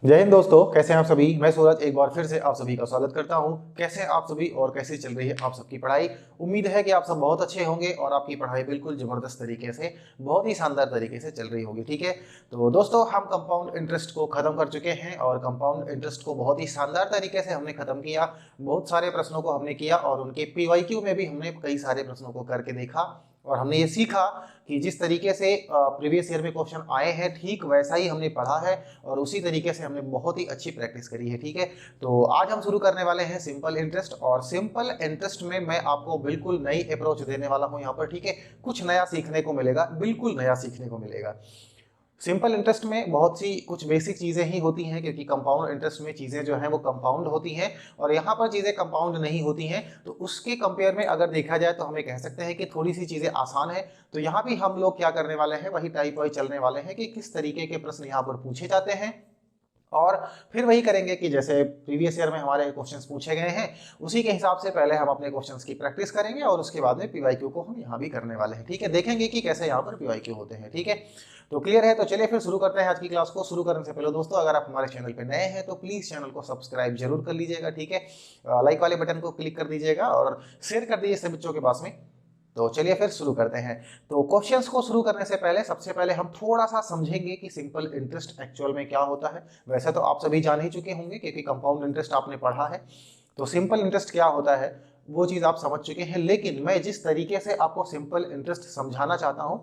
जय हिंद दोस्तों, कैसे हैं आप सभी। मैं सूरज एक बार फिर से आप सभी का स्वागत करता हूं। कैसे हैं आप सभी और कैसे चल रही है आप सबकी पढ़ाई। उम्मीद है कि आप सब बहुत अच्छे होंगे और आपकी पढ़ाई बिल्कुल जबरदस्त तरीके से, बहुत ही शानदार तरीके से चल रही होगी। ठीक है, तो दोस्तों हम कंपाउंड इंटरेस्ट को खत्म कर चुके हैं और कंपाउंड इंटरेस्ट को बहुत ही शानदार तरीके से हमने खत्म किया। बहुत सारे प्रश्नों को हमने किया और उनके पीवाईक्यू में भी हमने कई सारे प्रश्नों को करके देखा और हमने ये सीखा कि जिस तरीके से प्रीवियस ईयर में क्वेश्चन आए हैं ठीक वैसा ही हमने पढ़ा है और उसी तरीके से हमने बहुत ही अच्छी प्रैक्टिस करी है। ठीक है, तो आज हम शुरू करने वाले हैं सिंपल इंटरेस्ट और सिंपल इंटरेस्ट में मैं आपको बिल्कुल नई अप्रोच देने वाला हूं यहाँ पर। ठीक है, कुछ नया सीखने को मिलेगा, बिल्कुल नया सीखने को मिलेगा। सिंपल इंटरेस्ट में बहुत सी कुछ बेसिक चीज़ें ही होती हैं क्योंकि कंपाउंड इंटरेस्ट में चीज़ें जो हैं वो कंपाउंड होती हैं और यहाँ पर चीज़ें कंपाउंड नहीं होती हैं। तो उसके कंपेयर में अगर देखा जाए तो हमें कह सकते हैं कि थोड़ी सी चीज़ें आसान है। तो यहाँ भी हम लोग क्या करने वाले हैं, वही टाइप वाइज चलने वाले हैं कि किस तरीके के प्रश्न यहाँ पर पूछे जाते हैं और फिर वही करेंगे कि जैसे प्रीवियस ईयर में हमारे क्वेश्चंस पूछे गए हैं उसी के हिसाब से पहले हम अपने क्वेश्चंस की प्रैक्टिस करेंगे और उसके बाद में पीवाईक्यू को हम यहाँ भी करने वाले हैं। ठीक है, देखेंगे कि कैसे यहाँ पर पीवाईक्यू होते हैं। ठीक है, तो क्लियर है। तो चलिए फिर शुरू करते हैं आज की क्लास को। शुरू करने से पहले दोस्तों अगर आप हमारे चैनल पे नए हैं तो प्लीज चैनल को सब्सक्राइब जरूर कर लीजिएगा। ठीक है, लाइक वाले बटन को क्लिक कर दीजिएगा और शेयर कर दीजिए सब बच्चों के पास में। तो चलिए फिर शुरू करते हैं। तो क्वेश्चंस को शुरू करने से पहले सबसे पहले हम थोड़ा सा समझेंगे कि सिंपल इंटरेस्ट एक्चुअल में क्या होता है। वैसे तो आप सभी जान ही चुके होंगे क्योंकि कंपाउंड इंटरेस्ट आपने पढ़ा है। तो सिंपल इंटरेस्ट क्या होता है वो चीज आप समझ चुके हैं, लेकिन मैं जिस तरीके से आपको सिंपल इंटरेस्ट समझाना चाहता हूं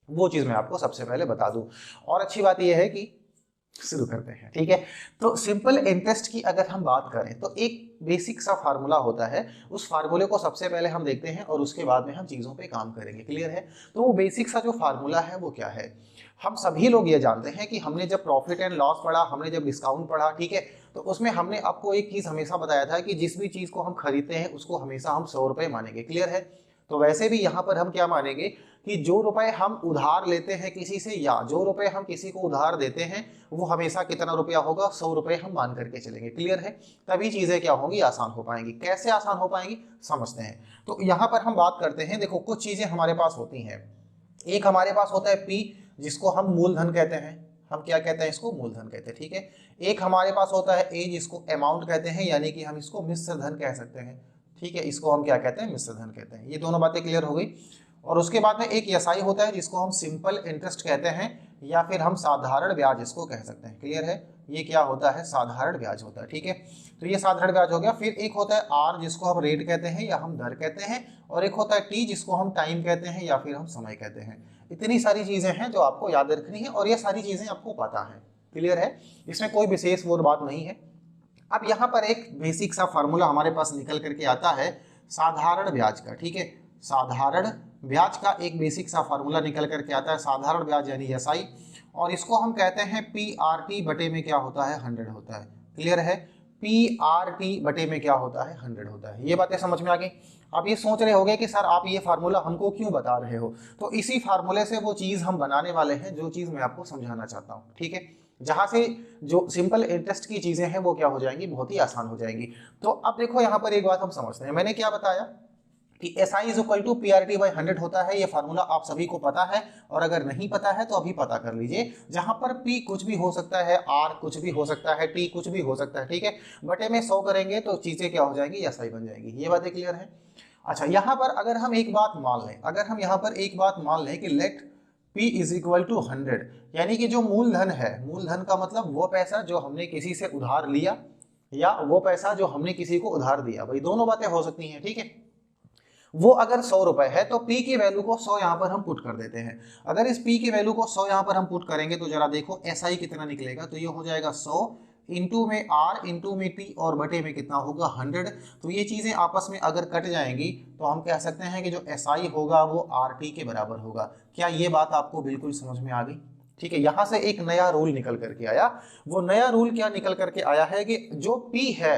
वो चीज मैं आपको सबसे पहले बता दूं। और अच्छी बात यह है कि शुरू करते हैं। ठीक है, तो सिंपल इंटरेस्ट की अगर हम बात करें तो एक बेसिक सा फार्मूला होता है। उस फार्मूले को सबसे पहले हम देखते हैं और उसके बाद में हम चीजों पे काम करेंगे। क्लियर है। तो वो बेसिक सा जो फार्मूला है वो क्या है, हम सभी लोग ये जानते हैं कि हमने जब प्रॉफिट एंड लॉस पढ़ा, हमने जब डिस्काउंट पढ़ा, ठीक है, तो उसमें हमने आपको एक चीज हमेशा बताया था कि जिस भी चीज को हम खरीदते हैं उसको हमेशा हम 100 रुपए मानेंगे। क्लियर है। तो वैसे भी यहाँ पर हम क्या मानेंगे कि जो रुपए हम उधार लेते हैं किसी से या जो रुपए हम किसी को उधार देते हैं वो हमेशा कितना रुपया होगा, 100 रुपए हम मान करके चलेंगे। क्लियर है। तभी चीजें क्या होंगी, आसान हो पाएंगी। कैसे आसान हो पाएंगी समझते हैं। तो यहाँ पर हम बात करते हैं, देखो कुछ चीजें हमारे पास होती हैं। एक हमारे पास होता है पी जिसको हम मूलधन कहते हैं। हम क्या कहते हैं, इसको मूलधन कहते हैं। ठीक है, एक हमारे पास होता है ए जिसको अमाउंट कहते हैं, यानी कि हम इसको मिश्र धन कह सकते हैं। ठीक है, इसको हम क्या कहते हैं, मिश्र धन कहते हैं। ये दोनों बातें क्लियर हो गई। और उसके बाद में एक एसआई होता है जिसको हम सिंपल इंटरेस्ट कहते हैं या फिर हम साधारण ब्याज इसको कह सकते हैं। क्लियर है, ये क्या होता है, साधारण ब्याज होता है। ठीक है, तो ये साधारण ब्याज हो गया। फिर एक होता है आर जिसको हम रेट कहते हैं या हम दर कहते हैं, और एक होता है टी जिसको हम टाइम कहते हैं या फिर हम समय कहते हैं। इतनी सारी चीजें हैं जो आपको याद रखनी है और ये सारी चीजें आपको पता है। क्लियर है, इसमें कोई विशेष वो बात नहीं है। अब यहाँ पर एक बेसिक सा फार्मूला हमारे पास निकल करके आता है साधारण ब्याज का। ठीक है, साधारण ब्याज का एक बेसिक सा फार्मूला निकल करके आता है, साधारण ब्याज यानी एसआई, और इसको हम कहते हैं पी आर टी बटे में क्या होता है, 100 होता है। क्लियर है, पी आर टी बटे में क्या होता है, 100 होता है। ये बातें समझ में आ गई। आप ये सोच रहे होंगे कि सर आप ये फार्मूला हमको क्यों बता रहे हो, तो इसी फार्मूले से वो चीज हम बनाने वाले हैं जो चीज मैं आपको समझाना चाहता हूँ। ठीक है, जहां से जो सिंपल इंटरेस्ट की चीजें हैं वो क्या हो जाएंगी, बहुत ही आसान हो जाएंगी। तो अब देखो यहाँ पर एक बात हम समझते हैं। मैंने क्या बताया कि SI is equal to PRT by 100 होता है। ये फार्मूला आप सभी को पता है और अगर नहीं पता है तो अभी पता कर लीजिए। जहां पर P कुछ भी हो सकता है, R कुछ भी हो सकता है, T कुछ भी हो सकता है। ठीक है, बटे में 100 करेंगे तो चीजें क्या हो जाएंगी, SI बन जाएगी। ये बातें क्लियर है। अच्छा, यहाँ पर अगर हम एक बात मान लें, अगर हम यहाँ पर एक बात मान लें कि let P is equal to 100, यानी कि जो मूलधन है, मूलधन का मतलब वो पैसा जो हमने किसी से उधार लिया या वो पैसा जो हमने किसी को उधार दिया, भाई दोनों बातें हो सकती हैं। ठीक है, वो अगर 100 रुपए है तो P की वैल्यू को 100 यहाँ पर हम पुट कर देते हैं। अगर इस P की वैल्यू को 100 यहाँ पर हम पुट करेंगे तो जरा देखो SI कितना निकलेगा, तो ये हो जाएगा 100 इंटू में R इंटू में T और बटे में कितना होगा, 100। तो ये चीजें आपस में अगर कट जाएंगी तो हम कह सकते हैं कि जो SI होगा वो RT के बराबर होगा। क्या ये बात आपको बिल्कुल समझ में आ गई। ठीक है, यहां से एक नया रूल निकल करके आया। वो नया रूल क्या निकल करके आया है कि जो P है,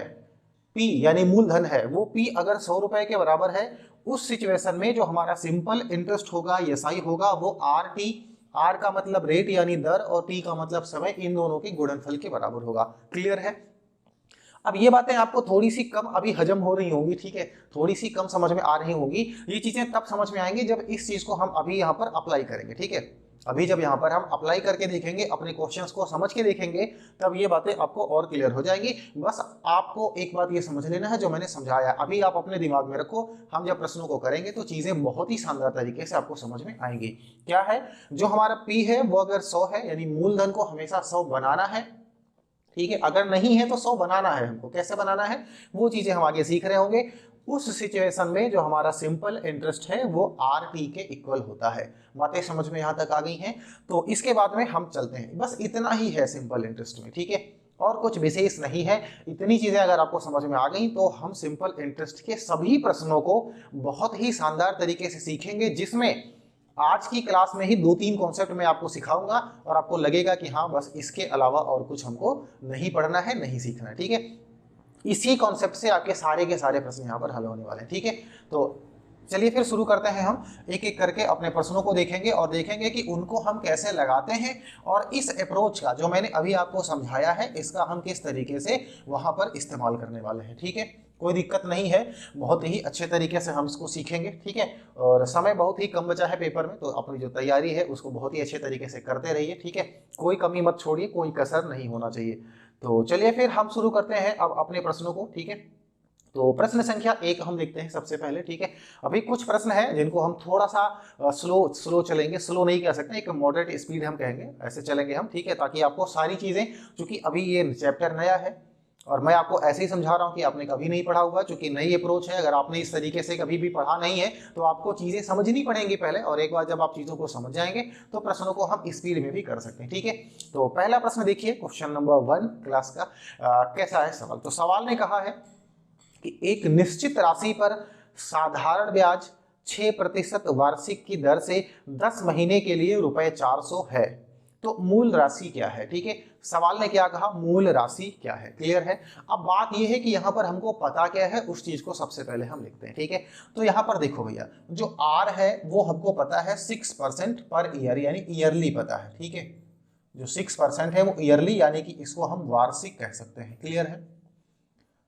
P यानी मूलधन है, वो P अगर 100 रुपए के बराबर है उस सिचुएशन में जो हमारा सिंपल इंटरेस्ट होगा, एसआई होगा, वो आर टी, आर का मतलब रेट यानी दर और टी का मतलब समय, इन दोनों के गुणनफल के बराबर होगा। क्लियर है। अब ये बातें आपको थोड़ी सी कम अभी हजम हो रही होंगी। ठीक है, थोड़ी सी कम समझ में आ रही होंगी। ये चीजें तब समझ में आएंगी जब इस चीज को हम अभी यहाँ पर अप्लाई करेंगे। ठीक है, अभी जब यहाँ पर हम अप्लाई करके देखेंगे, अपने क्वेश्चंस को समझ के देखेंगे, तब ये बातें आपको और क्लियर हो जाएंगी। बस आपको एक बात ये समझ लेना है जो मैंने समझाया, अभी आप अपने दिमाग में रखो। हम जब प्रश्नों को करेंगे तो चीजें बहुत ही शानदार तरीके से आपको समझ में आएंगी। क्या है, जो हमारा P है वो अगर 100 है, यानी मूलधन को हमेशा 100 बनाना है, ठीक है। अगर नहीं है तो 100 बनाना है। हमको कैसे बनाना है वो चीजें हम आगे सीख रहे होंगे। उस सिचुएशन में जो हमारा सिंपल इंटरेस्ट है वो RT के इक्वल होता है। बातें समझ में यहां तक आ गई हैं। तो इसके बाद में हम चलते हैं, बस इतना ही है सिंपल इंटरेस्ट में, ठीक है, और कुछ विशेष नहीं है। इतनी चीजें अगर आपको समझ में आ गई तो हम सिंपल इंटरेस्ट के सभी प्रश्नों को बहुत ही शानदार तरीके से सीखेंगे, जिसमें आज की क्लास में ही 2-3 कॉन्सेप्ट मैं आपको सिखाऊंगा और आपको लगेगा कि हाँ बस इसके अलावा और कुछ हमको नहीं पढ़ना है, नहीं सीखना है, ठीक है। इसी कॉन्सेप्ट से आपके सारे के सारे प्रश्न यहाँ पर हल होने वाले हैं, ठीक है। तो चलिए फिर शुरू करते हैं। हम एक एक करके अपने प्रश्नों को देखेंगे और देखेंगे कि उनको हम कैसे लगाते हैं, और इस अप्रोच का जो मैंने अभी आपको समझाया है इसका हम किस तरीके से वहां पर इस्तेमाल करने वाले हैं, ठीक है। कोई दिक्कत नहीं है, बहुत ही अच्छे तरीके से हम इसको सीखेंगे, ठीक है। और समय बहुत ही कम बचा है पेपर में, तो अपनी जो तैयारी है उसको बहुत ही अच्छे तरीके से करते रहिए, ठीक है। कोई कमी मत छोड़िए, कोई कसर नहीं होना चाहिए। तो चलिए फिर हम शुरू करते हैं अब अपने प्रश्नों को, ठीक है। तो प्रश्न संख्या 1 हम देखते हैं सबसे पहले, ठीक है। अभी कुछ प्रश्न हैं जिनको हम थोड़ा सा स्लो चलेंगे, स्लो नहीं कह सकते, एक मॉडरेट स्पीड हम कहेंगे, ऐसे चलेंगे हम, ठीक है, ताकि आपको सारी चीजें, चूंकि अभी ये चैप्टर नया है और मैं आपको ऐसे ही समझा रहा हूँ कि आपने कभी नहीं पढ़ा हुआ, क्योंकि नई अप्रोच है। अगर आपने इस तरीके से कभी भी पढ़ा नहीं है तो आपको चीजें समझनी पड़ेंगी पहले, और एक बार जब आप चीजों को समझ जाएंगे तो प्रश्नों को हम स्पीड में भी कर सकते हैं, ठीक है। तो पहला प्रश्न देखिए, क्वेश्चन नंबर 1 क्लास का कैसा है सवाल। तो सवाल ने कहा है कि एक निश्चित राशि पर साधारण ब्याज 6% वार्षिक की दर से 10 महीने के लिए ₹400 है, तो मूल राशि क्या है, ठीक है। सवाल ने क्या कहा, मूल राशि क्या है, क्लियर है। अब बात यह है कि यहाँ पर हमको पता क्या है, उस चीज को सबसे पहले हम लिखते हैं, ठीक है। तो यहाँ पर देखो भैया, जो R है वो हमको पता है 6% पर ईयर, यानी ईयरली पता है, ठीक है। जो 6% है वो ईयरली, यानी कि इसको हम वार्षिक कह सकते हैं, क्लियर है,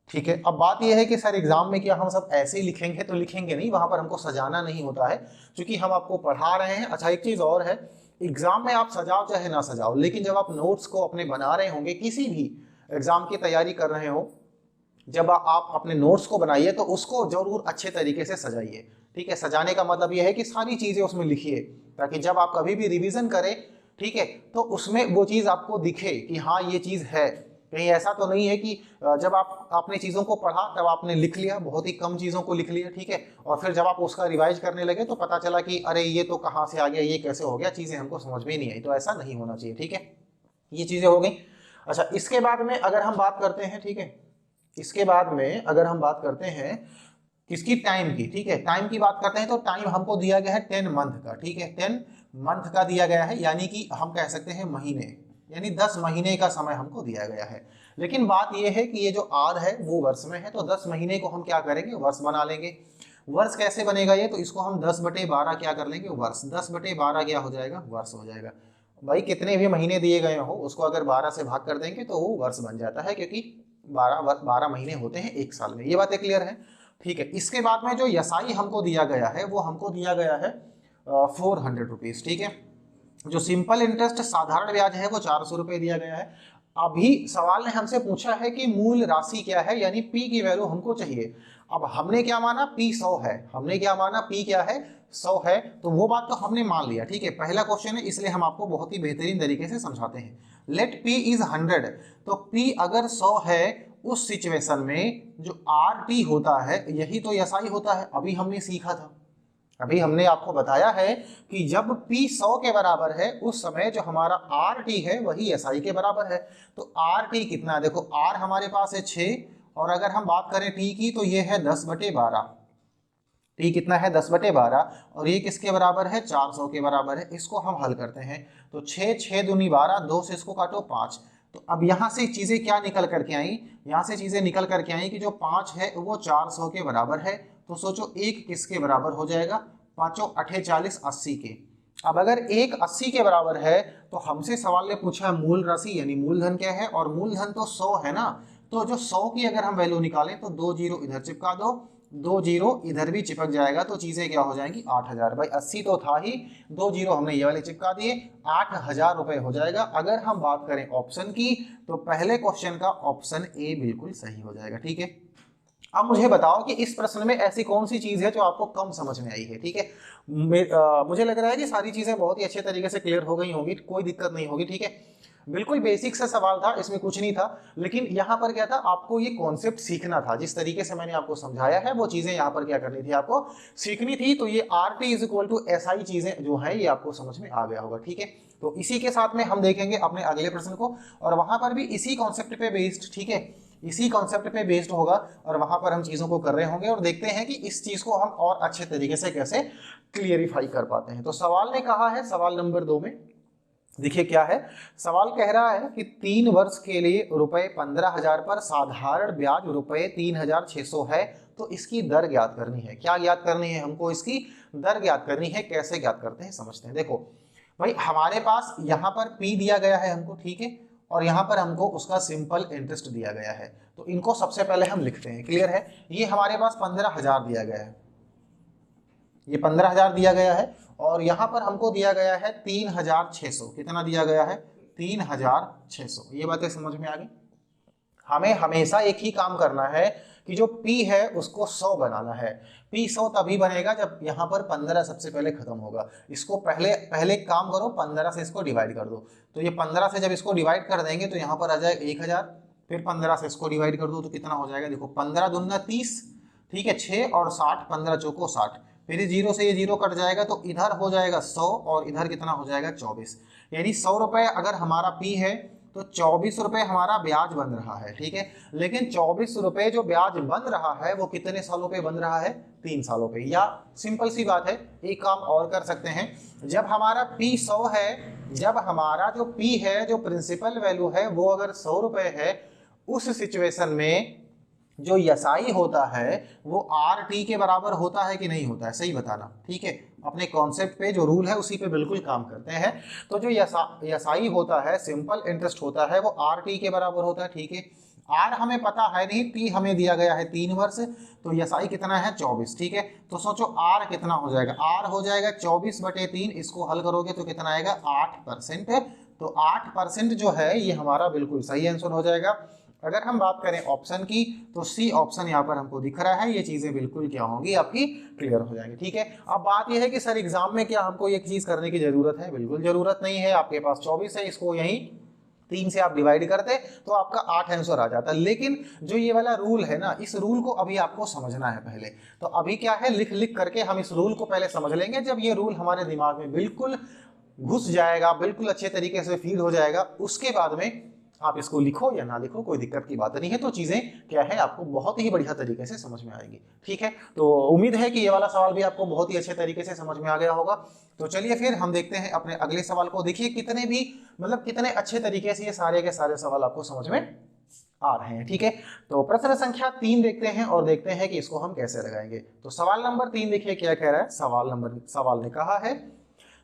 ठीक है। अब बात यह है कि सर एग्जाम में क्या हम सब ऐसे ही लिखेंगे, तो लिखेंगे नहीं, वहां पर हमको सजाना नहीं होता है, क्योंकि हम आपको पढ़ा रहे हैं। अच्छा एक चीज और है, एग्जाम में आप सजाओ चाहे ना सजाओ, लेकिन जब आप नोट्स को अपने बना रहे होंगे, किसी भी एग्जाम की तैयारी कर रहे हो, जब आप अपने नोट्स को बनाइए तो उसको जरूर अच्छे तरीके से सजाइए, ठीक है। सजाने का मतलब यह है कि सारी चीजें उसमें लिखिए, ताकि जब आप कभी भी रिवीजन करें, ठीक है, तो उसमें वो चीज आपको दिखे कि हाँ ये चीज है। कहीं ऐसा तो नहीं है कि जब आप आपने चीज़ों को पढ़ा तब आपने लिख लिया, बहुत ही कम चीज़ों को लिख लिया, ठीक है, और फिर जब आप उसका रिवाइज करने लगे तो पता चला कि अरे ये तो कहाँ से आ गया, ये कैसे हो गया, चीज़ें हमको समझ में नहीं आई। तो ऐसा नहीं होना चाहिए, ठीक है। ये चीज़ें हो गई। अच्छा इसके बाद में अगर हम बात करते हैं, ठीक है, इसके बाद में अगर हम बात करते हैं किसकी, टाइम की, ठीक है, टाइम की बात करते हैं तो टाइम हमको दिया गया है 10 मंथ का, ठीक है, 10 मंथ का दिया गया है, यानी कि हम कह सकते हैं महीने, यानी 10 महीने का समय हमको दिया गया है। लेकिन बात यह है कि ये जो R है वो वर्ष में है, तो 10 महीने को हम क्या करेंगे, वर्ष बना लेंगे। वर्ष कैसे बनेगा ये, तो इसको हम 10/12 क्या कर लेंगे, वर्ष। 10/12 क्या हो जाएगा, वर्ष हो जाएगा। भाई कितने भी महीने दिए गए हो उसको अगर 12 से भाग कर देंगे तो वो वर्ष बन जाता है, क्योंकि 12 महीने होते हैं एक साल में। ये बातें क्लियर है, ठीक है। इसके बाद में जो यसाई हमको दिया गया है वो हमको दिया गया है 400 रुपीज, ठीक है। जो सिंपल इंटरेस्ट साधारण ब्याज है वो 400 रुपए दिया गया है। अभी सवाल ने हमसे पूछा है कि मूल राशि क्या है, यानी P की वैल्यू हमको चाहिए। अब हमने क्या माना, P 100 है, हमने क्या माना, P क्या है, 100 है, तो वो बात तो हमने मान लिया, ठीक है। पहला क्वेश्चन है इसलिए हम आपको बहुत ही बेहतरीन तरीके से समझाते हैं। लेट P इज 100, तो P अगर 100 है, उस सिचुएशन में जो RT होता है यही तो SI होता है। अभी हमने सीखा था, अभी हमने आपको बताया है कि जब P 100 के बराबर है उस समय जो हमारा RT है वही SI के बराबर है। तो RT कितना है, देखो R हमारे पास है 6, और अगर हम बात करें T की तो ये है 10/12। T कितना है, 10/12, और ये किसके बराबर है, 400 के बराबर है। इसको हम हल करते हैं तो 6 6 दूनी 12, 2 से इसको काटो 5। तो अब यहाँ से चीजें क्या निकल करके आई, यहाँ से चीजें निकल करके आई कि जो 5 है वो 400 के बराबर है। तो सोचो एक किसके बराबर हो जाएगा, 5 8 40 80 के। अब अगर एक 80 के बराबर है तो हमसे सवाल ने पूछा है मूल राशि, यानी मूलधन क्या है, और मूलधन तो 100 है ना। तो जो 100 की अगर हम वैल्यू निकालें तो 2 जीरो इधर चिपका दो, 2 जीरो इधर भी चिपक जाएगा तो चीजें क्या हो जाएंगी 8,000। भाई 80 तो था ही, 2 जीरो हमने ये वाले चिपका दिए, 8,000 रुपए हो जाएगा। अगर हम बात करें ऑप्शन की तो पहले क्वेश्चन का ऑप्शन ए बिल्कुल सही हो जाएगा। ठीक है, अब मुझे बताओ कि इस प्रश्न में ऐसी कौन सी चीज है जो आपको कम समझ में आई है। ठीक है, मुझे लग रहा है कि सारी चीजें बहुत ही अच्छे तरीके से क्लियर हो गई होंगी, कोई दिक्कत नहीं होगी। ठीक है, बिल्कुल बेसिक सा सवाल था, इसमें कुछ नहीं था, लेकिन यहाँ पर क्या था, आपको ये कॉन्सेप्ट सीखना था। जिस तरीके से मैंने आपको समझाया है वो चीजें यहाँ पर क्या करनी थी, आपको सीखनी थी। तो ये R T is equal to S I चीजें जो है ये आपको समझ में आ गया होगा। ठीक है, तो इसी के साथ में हम देखेंगे अपने अगले प्रश्न को, और वहां पर भी इसी कॉन्सेप्ट पे बेस्ड, ठीक है, इसी कॉन्सेप्ट पे बेस्ड होगा, और वहां पर हम चीजों को कर रहे होंगे और देखते हैं कि इस चीज को हम और अच्छे तरीके से कैसे क्लियरिफाई कर पाते हैं। तो सवाल ने कहा है, सवाल नंबर 2 में देखिए क्या है, सवाल कह रहा है कि 3 वर्ष के लिए रुपए 15,000 पर साधारण ब्याज रुपए 3,600 है, तो इसकी दर ज्ञात करनी है। क्या ज्ञात करनी है हमको, इसकी दर ज्ञात करनी है। कैसे ज्ञात करते हैं समझते हैं। देखो भाई, हमारे पास यहाँ पर P दिया गया है हमको, ठीक है, और यहाँ पर हमको उसका सिंपल इंटरेस्ट दिया गया है। तो इनको सबसे पहले हम लिखते हैं, क्लियर है। ये हमारे पास 15,000 दिया गया है, ये 15,000 दिया गया है, और यहां पर हमको दिया गया है 3,600। कितना दिया गया है, 3,600। ये बातें समझ में आ गई। हमें हमेशा एक ही काम करना है कि जो P है उसको 100 बनाना है। P 100 तभी बनेगा जब यहाँ पर 15 सबसे पहले खत्म होगा। इसको पहले पहले एक काम करो, 15 से इसको डिवाइड कर दो। तो ये 15 से जब इसको डिवाइड कर देंगे तो यहाँ पर आ जाएगा 1,000। फिर 15 से इसको डिवाइड कर दो तो कितना हो जाएगा, देखो 15 दूना 30, ठीक है, 6 और 60, 15 चौको 60। फिर जीरो से ये जीरो कट जाएगा तो इधर हो जाएगा 100, और इधर कितना हो जाएगा 24। यानी 100 रुपए अगर हमारा P है तो 24 रुपए हमारा ब्याज बन रहा है। ठीक है, लेकिन 24 रुपए जो ब्याज बन रहा है वो कितने सालों पे बन रहा है, 3 सालों पे। या सिंपल सी बात है, एक काम और कर सकते हैं, जब हमारा P 100 है, जब हमारा जो P है, जो प्रिंसिपल वैल्यू है वो अगर 100 रुपए है, उस सिचुएशन में जो यसाई होता है वो आर टी के बराबर होता है कि नहीं होता है, सही बताना। ठीक है, अपने कॉन्सेप्ट पे जो रूल है उसी पे बिल्कुल काम करते हैं। तो जो यसाई होता है, सिंपल इंटरेस्ट होता है, वो आर टी के बराबर होता है। ठीक है, आर हमें पता है नहीं, टी हमें दिया गया है 3 वर्ष, तो यसाई कितना है 24। ठीक है, तो सोचो आर कितना हो जाएगा, आर हो जाएगा 24/3। इसको हल करोगे तो कितना आएगा 8%। तो 8% जो है ये हमारा बिल्कुल सही आंसर हो जाएगा। अगर हम बात करें ऑप्शन की तो सी ऑप्शन यहाँ पर हमको दिख रहा है। ये चीजें बिल्कुल क्या होंगी, आपकी क्लियर हो जाएंगी। ठीक है, अब बात यह है कि सर एग्जाम में क्या हमको ये चीज करने की जरूरत है, बिल्कुल जरूरत नहीं है। आपके पास 24 है, इसको यही 3 से आप डिवाइड करते तो आपका 8 आंसर आ जाता। लेकिन जो ये वाला रूल है ना, इस रूल को अभी आपको समझना है पहले। तो अभी क्या है, लिख लिख करके हम इस रूल को पहले समझ लेंगे। जब ये रूल हमारे दिमाग में बिल्कुल घुस जाएगा, बिल्कुल अच्छे तरीके से फील हो जाएगा, उसके बाद में आप इसको लिखो या ना लिखो कोई दिक्कत की बात नहीं है। तो चीजें क्या है आपको बहुत ही बढ़िया तरीके से समझ में आएंगी। ठीक है, तो उम्मीद है कि ये वाला सवाल भी आपको बहुत ही अच्छे तरीके से समझ में आ गया होगा। तो चलिए फिर हम देखते हैं अपने अगले सवाल को। देखिए कितने भी मतलब कितने अच्छे तरीके से ये सारे के सारे सवाल आपको समझ में आ रहे हैं। ठीक है, तो प्रश्न संख्या 3 देखते हैं और देखते हैं कि इसको हम कैसे लगाएंगे। तो सवाल नंबर 3 देखिए क्या कह रहा है। सवाल ने कहा है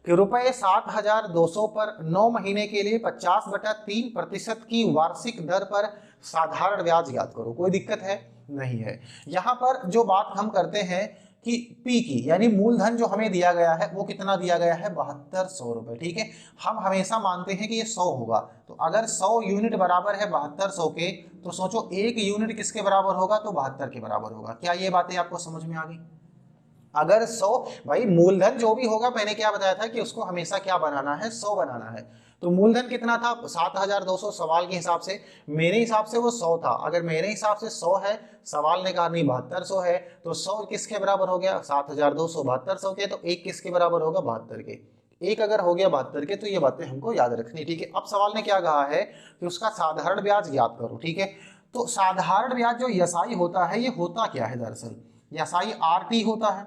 कि रुपए 7,200 पर 9 महीने के लिए 50/3% की वार्षिक दर पर साधारण ब्याज ज्ञात करो। कोई दिक्कत है नहीं है। यहाँ पर जो बात हम करते हैं कि P की, यानी मूलधन जो हमें दिया गया है वो कितना दिया गया है, 7200 रुपए। ठीक है, हम हमेशा मानते हैं कि ये 100 होगा। तो अगर 100 यूनिट बराबर है 7200 के, तो सोचो 1 यूनिट किसके बराबर होगा, तो 72 के बराबर होगा। क्या ये बातें आपको समझ में आ गई। अगर 100, भाई मूलधन जो भी होगा, मैंने क्या बताया था कि उसको हमेशा क्या बनाना है, 100 बनाना है। तो मूलधन कितना था 7,200 सवाल के हिसाब से, मेरे हिसाब से वो 100 था। अगर मेरे हिसाब से 100 है, सवाल ने कहा नहीं 7200 है, तो 100 किसके बराबर हो गया, 7,200 7200 के, तो 1 किसके बराबर होगा, 72 के। 1 अगर हो गया 72 के, तो ये बातें हमको याद रखनी। ठीक है, अब सवाल ने क्या कहा है कि उसका साधारण ब्याज ज्ञात करो। ठीक है, तो साधारण ब्याज जो यसाई होता है, ये होता क्या है, दरअसल यसाई RT होता है।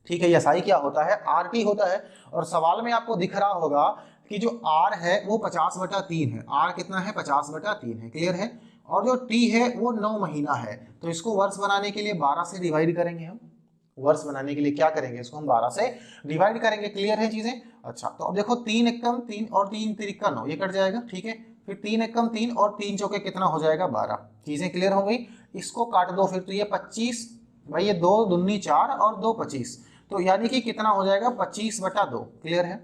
ठीक है, यसाई क्या होता है, RT होता है। और सवाल में आपको दिख रहा होगा कि जो R है वो 50/3 है। R कितना है, 50/3 है, क्लियर है। और जो T है वो 9 महीना है। तो इसको वर्ष बनाने के लिए 12 से डिवाइड करेंगे हम। वर्ष बनाने के लिए क्या करेंगे, इसको हम 12 से डिवाइड करेंगे। क्लियर है चीजें। अच्छा, तो अब देखो 3 एकम 3 और 3 तिरिका 9, ये कट जाएगा। ठीक है, फिर 3 एकम 3 और 3 चौके कितना हो जाएगा, 12। चीजें क्लियर हो गई। इसको काट दो फिर, तो ये 25 भाई ये 2 दूनी 4 और 2 25, तो यानी कि कितना हो जाएगा 25/2। क्लियर है,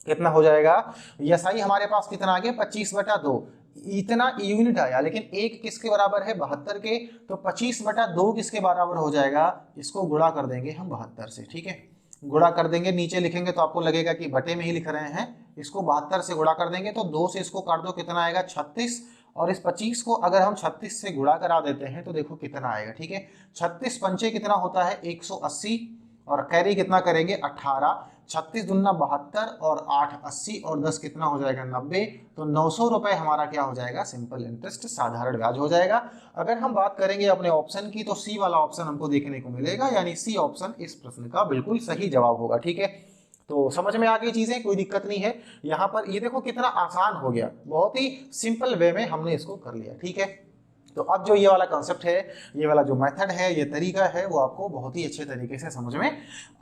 कितना हो जाएगा, यसाई हमारे पास कितना आ गया 25/2। इतना यूनिट आया, लेकिन एक किसके बराबर है 72 के, तो 25/2 किसके बराबर हो जाएगा, इसको गुणा कर देंगे हम 72 से। ठीक है, गुणा कर देंगे, नीचे लिखेंगे तो आपको लगेगा कि बटे में ही लिख रहे हैं, इसको 72 से गुणा कर देंगे तो 2 से इसको काट दो, कितना आएगा 36, और इस 25 को अगर हम 36 से गुणा करा देते हैं तो देखो कितना आएगा। ठीक है, 36 पंचे कितना होता है 180, और कैरी कितना करेंगे 18, 36 दूना 72 और 8 80 और 10 कितना हो जाएगा 90, तो 900 रुपए हमारा क्या हो जाएगा, सिंपल इंटरेस्ट साधारण ब्याज हो जाएगा। अगर हम बात करेंगे अपने ऑप्शन की तो सी वाला ऑप्शन हमको देखने को मिलेगा, यानी सी ऑप्शन इस प्रश्न का बिल्कुल सही जवाब होगा। ठीक है, तो समझ में आ गई चीजें, कोई दिक्कत नहीं है। यहाँ पर ये देखो कितना आसान हो गया, बहुत ही सिंपल वे में हमने इसको कर लिया। ठीक है, तो अब जो ये वाला कॉन्सेप्ट है, ये वाला जो मेथड है, ये तरीका है, वो आपको बहुत ही अच्छे तरीके से समझ में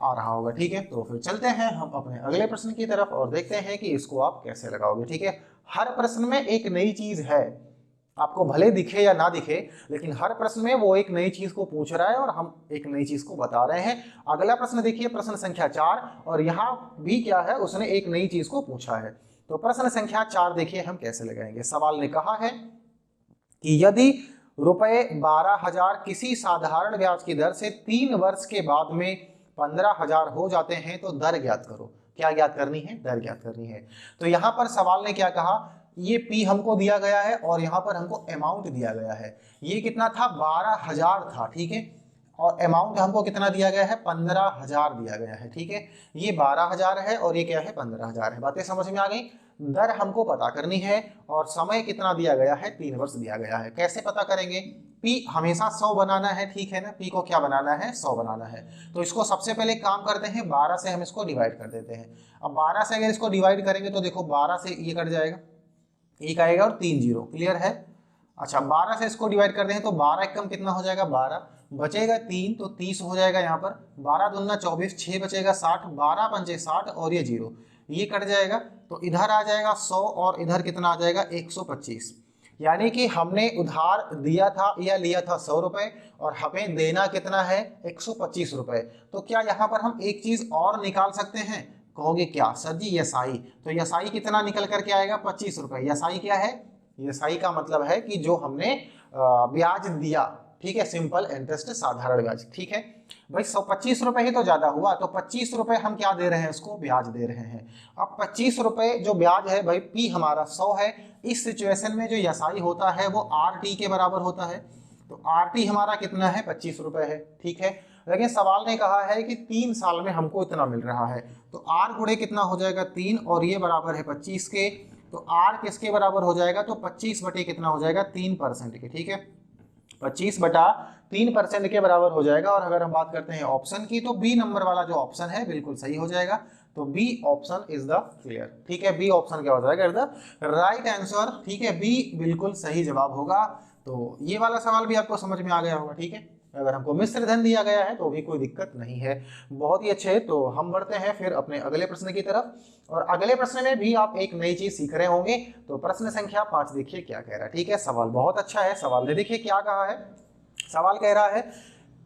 आ रहा होगा। ठीक है, तो फिर चलते हैं हम अपने अगले प्रश्न की तरफ और देखते हैं कि इसको आप कैसे लगाओगे। ठीक है, हर प्रश्न में एक नई चीज है, आपको भले दिखे या ना दिखे, लेकिन हर प्रश्न में वो एक नई चीज को पूछ रहा है और हम एक नई चीज को बता रहे हैं। अगला प्रश्न देखिए, प्रश्न संख्या 4, और यहाँ भी क्या है, उसने एक नई चीज को पूछा है। तो प्रश्न संख्या 4 देखिए हम कैसे लगाएंगे। सवाल ने कहा है कि यदि रुपए 12,000 किसी साधारण ब्याज की दर से 3 वर्ष के बाद में 15,000 हो जाते हैं तो दर ज्ञात करो। क्या ज्ञात करनी है, दर ज्ञात करनी है। तो यहाँ पर सवाल ने क्या कहा, ये पी हमको दिया गया है और यहाँ पर हमको अमाउंट दिया गया है। ये कितना था 12,000 था। ठीक है, और अमाउंट हमको कितना दिया गया है 15,000 दिया गया है। ठीक है, ये 12,000 है और ये क्या है 15,000 है। बातें समझ में आ गई। दर हमको पता करनी है और समय कितना दिया गया है 3 वर्ष दिया गया है। कैसे पता करेंगे, पी हमेशा 100 बनाना है। ठीक है ना, पी को क्या बनाना है 100 बनाना है। तो इसको सबसे पहले काम करते हैं, 12 से हम इसको डिवाइड कर देते हैं। अब 12 से अगर इसको डिवाइड करेंगे तो देखो 12 से ये कट जाएगा, एक आएगा और 3 जीरो। क्लियर है। अच्छा, 12 से इसको डिवाइड कर दें तो 12 एकम कितना हो जाएगा 12, बचेगा 3 तो 30 हो जाएगा। यहाँ पर 12 दूना 24, 6 बचेगा 60, 12 पंचे 60 और ये जीरो, ये कट जाएगा तो इधर आ जाएगा 100 और इधर कितना आ जाएगा 125। यानी कि हमने उधार दिया था या लिया था 100 रुपए और हमें देना कितना है 125 रुपए। तो क्या यहाँ पर हम एक चीज और निकाल सकते हैं, कहोगे क्या सर जी यसाई, तो यसाई कितना निकल करके आएगा 25 रुपए। यसाई क्या है, यसाई का मतलब है कि जो हमने ब्याज दिया। ठीक है, सिंपल इंटरेस्ट साधारण ब्याज। ठीक है भाई, 125 रुपए ही तो ज्यादा हुआ, तो 25 रुपए हम क्या दे रहे हैं, उसको ब्याज दे रहे हैं। अब 25 रुपए जो ब्याज है भाई, पी हमारा 100 है। इस सिचुएशन में जो यसाई होता है वो आर टी के बराबर होता है। तो आर टी हमारा कितना है 25 रुपए है। ठीक है, लेकिन सवाल ने कहा है कि 3 साल में हमको इतना मिल रहा है, तो आर गुणे कितना हो जाएगा 3 और ये बराबर है 25 के, तो आर किसके बराबर हो जाएगा, तो 25 बटे कितना हो जाएगा 3% के। ठीक है, 25/3% के बराबर हो जाएगा। और अगर हम बात करते हैं ऑप्शन की तो बी नंबर वाला जो ऑप्शन है बिल्कुल सही हो जाएगा। तो B option is the clear. ठीक है, बी ऑप्शन क्या हो जाएगा द राइट आंसर। ठीक है, बी बिल्कुल सही जवाब होगा। तो ये वाला सवाल भी आपको समझ में आ गया होगा। ठीक है, अगर हमको मिश्र धन दिया गया है तो भी कोई दिक्कत नहीं है। बहुत ही अच्छे। तो हम बढ़ते हैं फिर अपने अगले प्रश्न की तरफ, और अगले प्रश्न में भी आप एक नई चीज सीख रहे होंगे। तो प्रश्न संख्या 5 देखिए क्या कह रहा है। ठीक है, सवाल बहुत अच्छा है। सवाल देखिए क्या कहा है। सवाल कह रहा है